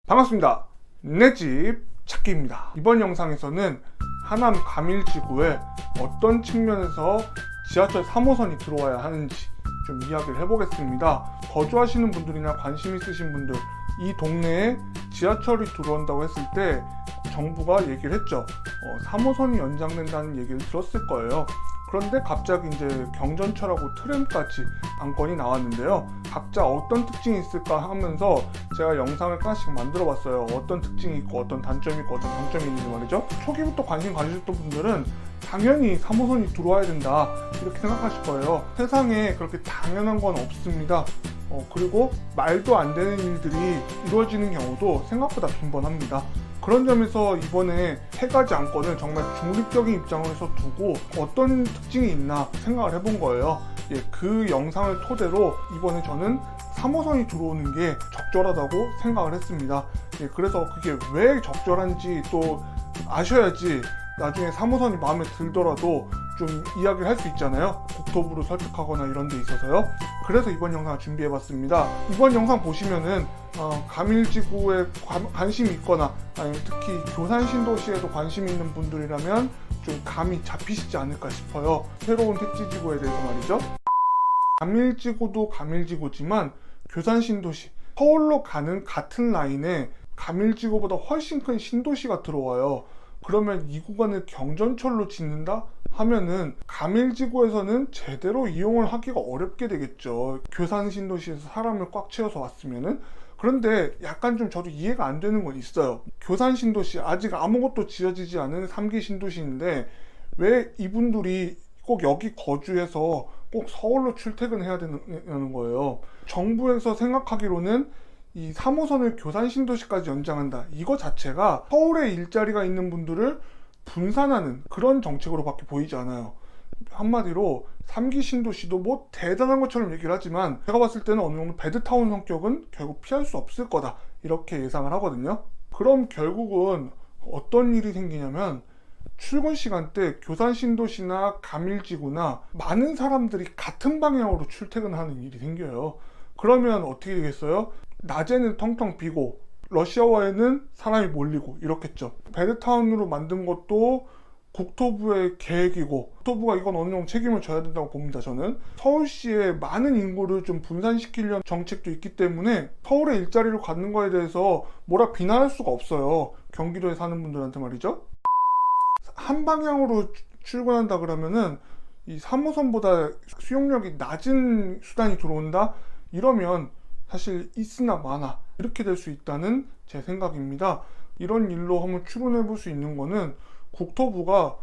반갑습니다. 내 집 찾기입니다. 이번 영상에서는 하남 가밀지구에 어떤 측면에서 지하철 3호선이 들어와야 하는지 좀 이야기를 해보겠습니다. 거주하시는 분들이나 관심 있으신 분들, 이 동네에 지하철이 들어온다고 했을 때 정부가 얘기를 했죠. 3호선이 연장된다는 얘기를 들었을 거예요. 그런데 갑자기 이제 경전철하고 트램까지 안건이 나왔는데요. 각자 어떤 특징이 있을까 하면서 제가 영상을 하나씩 만들어 봤어요. 어떤 특징이 있고 어떤 단점이 있고 어떤 장점이 있는지 말이죠. 초기부터 관심 가지셨던 분들은 당연히 3호선이 들어와야 된다 이렇게 생각하실 거예요. 세상에 그렇게 당연한 건 없습니다. 그리고 말도 안 되는 일들이 이루어지는 경우도 생각보다 빈번합니다. 그런 점에서 이번에 세 가지 안건을 정말 중립적인 입장에서 두고 어떤 특징이 있나 생각을 해본 거예요. 그 영상을 토대로 이번에 저는 3호선이 들어오는 게 적절하다고 생각을 했습니다. 그래서 그게 왜 적절한지 또 아셔야지 나중에 3호선이 마음에 들더라도 좀 이야기를 할 수 있잖아요. 국토부를 설득하거나 이런 데 있어서요. 그래서 이번 영상을 준비해봤습니다. 이번 영상 보시면은 가밀지구에 관심이 있거나 아니면 특히 교산신도시에도 관심이 있는 분들이라면 좀 감이 잡히시지 않을까 싶어요. 새로운 택지지구에 대해서 말이죠. 가밀지구도 가밀지구지만 교산신도시, 서울로 가는 같은 라인에 가밀지구보다 훨씬 큰 신도시가 들어와요. 그러면 이 구간을 경전철로 짓는다 하면은 가밀지구에서는 제대로 이용을 하기가 어렵게 되겠죠. 교산신도시에서 사람을 꽉 채워서 왔으면은. 그런데 약간 좀 저도 이해가 안 되는 건 있어요. 교산신도시, 아직 아무것도 지어지지 않은 3기 신도시인데 왜 이분들이 꼭 여기 거주해서 꼭 서울로 출퇴근해야 되는 거예요. 정부에서 생각하기로는 이 3호선을 교산신도시까지 연장한다. 이거 자체가 서울에 일자리가 있는 분들을 분산하는 그런 정책으로밖에 보이지 않아요. 한마디로 3기 신도시도 뭐 대단한 것처럼 얘기를 하지만 제가 봤을 때는 어느 정도 배드타운 성격은 결국 피할 수 없을 거다 이렇게 예상을 하거든요. 그럼 결국은 어떤 일이 생기냐면 출근 시간대 교산신도시나 가밀지구나 많은 사람들이 같은 방향으로 출퇴근하는 일이 생겨요. 그러면 어떻게 되겠어요? 낮에는 텅텅 비고 러시아워에는 사람이 몰리고 이렇겠죠. 배드타운으로 만든 것도 국토부의 계획이고 국토부가 이건 어느 정도 책임을 져야 된다고 봅니다. 저는 서울시의 많은 인구를 좀 분산시키려는 정책도 있기 때문에 서울에 일자리를 갖는 거에 대해서 뭐라 비난할 수가 없어요. 경기도에 사는 분들한테 말이죠. 한 방향으로 출근한다 그러면은 이 3호선보다 수용력이 낮은 수단이 들어온다 이러면 사실 있으나 마나 이렇게 될 수 있다는 제 생각입니다. 이런 일로 한번 추론해 볼 수 있는 거는 국토부가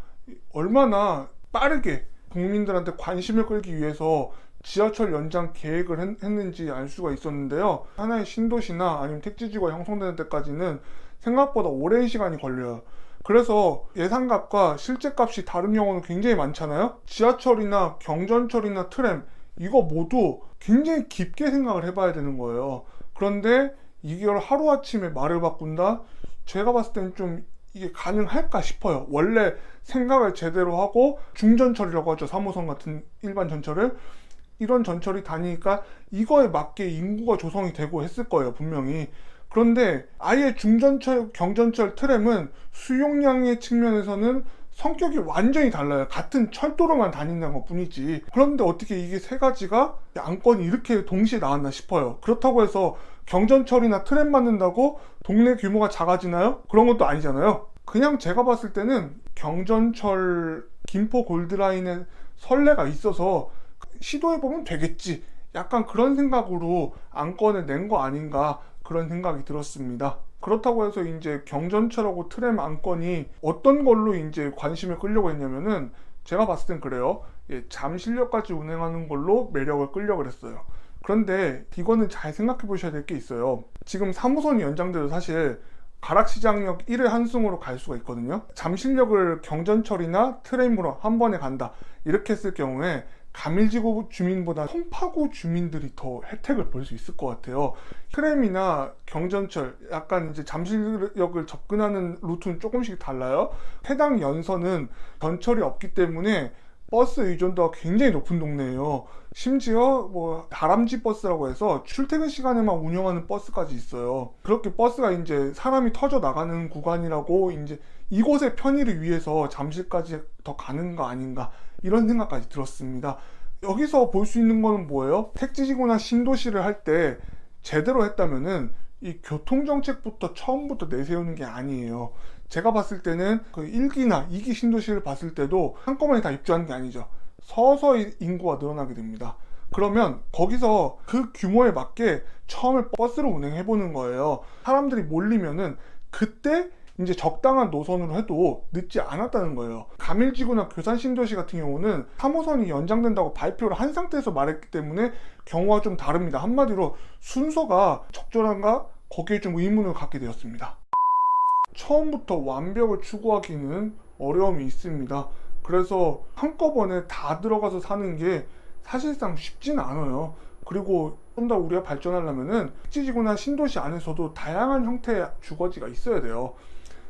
얼마나 빠르게 국민들한테 관심을 끌기 위해서 지하철 연장 계획을 했는지 알 수가 있었는데요. 하나의 신도시나 아니면 택지지구가 형성되는 데까지는 생각보다 오랜 시간이 걸려요. 그래서 예상값과 실제값이 다른 경우는 굉장히 많잖아요. 지하철이나 경전철이나 트램 이거 모두 굉장히 깊게 생각을 해봐야 되는 거예요. 그런데 이걸 하루아침에 말을 바꾼다? 제가 봤을 때는 좀 이게 가능할까 싶어요. 원래 생각을 제대로 하고 중전철이라고 하죠. 3호선 같은 일반 전철을. 이런 전철이 다니니까 이거에 맞게 인구가 조성이 되고 했을 거예요. 분명히. 그런데 아예 중전철, 경전철, 트램은 수용량의 측면에서는 성격이 완전히 달라요. 같은 철도로만 다닌다는 것 뿐이지. 그런데 어떻게 이게 세 가지가 안건이 이렇게 동시에 나왔나 싶어요. 그렇다고 해서 경전철이나 트램 만든다고 동네 규모가 작아지나요? 그런 것도 아니잖아요. 그냥 제가 봤을 때는 경전철 김포 골드라인에 선례가 있어서 시도해보면 되겠지. 약간 그런 생각으로 안건을 낸 거 아닌가 그런 생각이 들었습니다. 그렇다고 해서 이제 경전철하고 트램 안건이 어떤 걸로 이제 관심을 끌려고 했냐면은 제가 봤을 땐 그래요. 잠실역까지 운행하는 걸로 매력을 끌려고 했어요. 그런데 이거는 잘 생각해 보셔야 될 게 있어요. 지금 3호선이 연장돼도 사실 가락시장역 1회 한승으로 갈 수가 있거든요. 잠실역을 경전철이나 트램으로 한 번에 간다 이렇게 했을 경우에 가밀지구 주민보다 송파구 주민들이 더 혜택을 볼 수 있을 것 같아요. 트램이나 경전철, 약간 이제 잠실역을 접근하는 루트는 조금씩 달라요. 해당 연선은 전철이 없기 때문에 버스 의존도가 굉장히 높은 동네예요. 심지어 뭐 다람쥐 버스라고 해서 출퇴근 시간에만 운영하는 버스까지 있어요. 그렇게 버스가 이제 사람이 터져 나가는 구간이라고 이제 이곳의 편의를 위해서 잠실까지 더 가는 거 아닌가 이런 생각까지 들었습니다. 여기서 볼 수 있는 거는 뭐예요? 택지지구나 신도시를 할 때 제대로 했다면은 이 교통정책부터 처음부터 내세우는 게 아니에요. 제가 봤을 때는 그 1기나 2기 신도시를 봤을 때도 한꺼번에 다 입주하는 게 아니죠. 서서히 인구가 늘어나게 됩니다. 그러면 거기서 그 규모에 맞게 처음에 버스를 운행해 보는 거예요. 사람들이 몰리면은 그때 이제 적당한 노선으로 해도 늦지 않았다는 거예요. 가밀지구나 교산신도시 같은 경우는 3호선이 연장된다고 발표를 한 상태에서 말했기 때문에 경우가 좀 다릅니다. 한마디로 순서가 적절한가? 거기에 좀 의문을 갖게 되었습니다. 처음부터 완벽을 추구하기는 어려움이 있습니다. 그래서 한꺼번에 다 들어가서 사는 게 사실상 쉽지는 않아요. 그리고 좀 더 우리가 발전하려면은 택지지구나 신도시 안에서도 다양한 형태의 주거지가 있어야 돼요.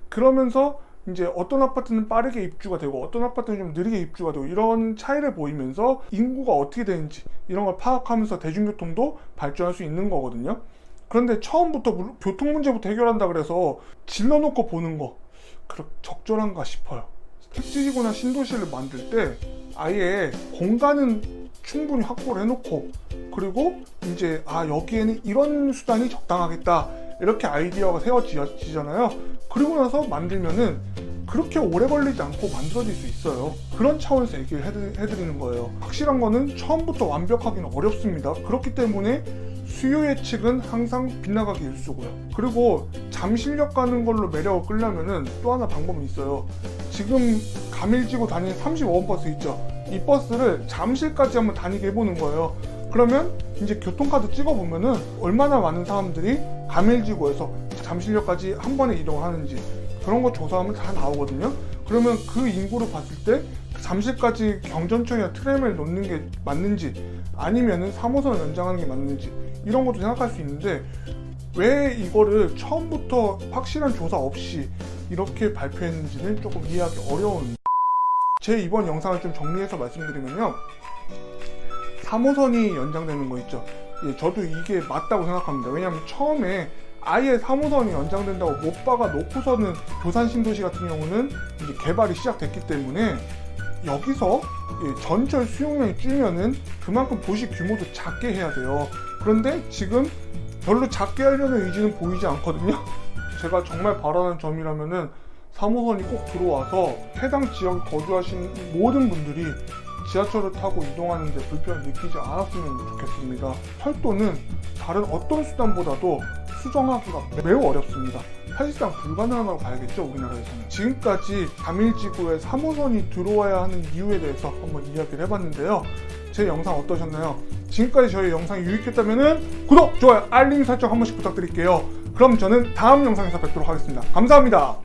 그러면서 이제 어떤 아파트는 빠르게 입주가 되고 어떤 아파트는 좀 느리게 입주가 되고 이런 차이를 보이면서 인구가 어떻게 되는지 이런 걸 파악하면서 대중교통도 발전할 수 있는 거거든요. 그런데 처음부터 교통 문제부터 해결한다 그래서 질러놓고 보는 거 그렇게 적절한가 싶어요. 택지지구나 신도시를 만들 때 아예 공간은 충분히 확보를 해놓고 그리고 이제 여기에는 이런 수단이 적당하겠다 이렇게 아이디어가 세워지잖아요. 그리고 나서 만들면은 그렇게 오래 걸리지 않고 만들어질 수 있어요. 그런 차원에서 얘기를 해드리는 거예요. 확실한 거는 처음부터 완벽하기는 어렵습니다. 그렇기 때문에 수요 예측은 항상 빗나가기 일쑤고요. 그리고 잠실역 가는 걸로 매력을 끌려면은 또 하나 방법이 있어요. 지금 가밀지구 다니는 35번 버스 있죠. 이 버스를 잠실까지 한번 다니게 해보는 거예요. 그러면 이제 교통카드 찍어보면은 얼마나 많은 사람들이 가밀지구에서 잠실역까지 한 번에 이동을 하는지 그런 거 조사하면 다 나오거든요. 그러면 그 인구를 봤을 때 잠실까지 경전철이나 트램을 놓는 게 맞는지 아니면은 3호선을 연장하는 게 맞는지 이런 것도 생각할 수 있는데 왜 이거를 처음부터 확실한 조사 없이 이렇게 발표했는지는 조금 이해하기 어려운 제 이번 영상을 좀 정리해서 말씀드리면요. 3호선이 연장되는 거 있죠. 예, 저도 이게 맞다고 생각합니다. 왜냐하면 처음에 아예 3호선이 연장된다고 못 박아 놓고서는 교산신도시 같은 경우는 이제 개발이 시작됐기 때문에 여기서 전철 수용량이 줄면은 그만큼 도시 규모도 작게 해야 돼요. 그런데 지금 별로 작게 하려는 의지는 보이지 않거든요. 제가 정말 바라는 점이라면은 3호선이 꼭 들어와서 해당 지역에 거주하시는 모든 분들이 지하철을 타고 이동하는 데 불편을 느끼지 않았으면 좋겠습니다. 철도는 다른 어떤 수단보다도 수정하기가 매우 어렵습니다. 사실상 불가능하다고 봐야겠죠, 우리나라에서는. 지금까지 가밀지구에 3호선이 들어와야 하는 이유에 대해서 한번 이야기를 해봤는데요. 제 영상 어떠셨나요? 지금까지 저희 영상이 유익했다면 구독, 좋아요, 알림 설정 한 번씩 부탁드릴게요. 그럼 저는 다음 영상에서 뵙도록 하겠습니다. 감사합니다.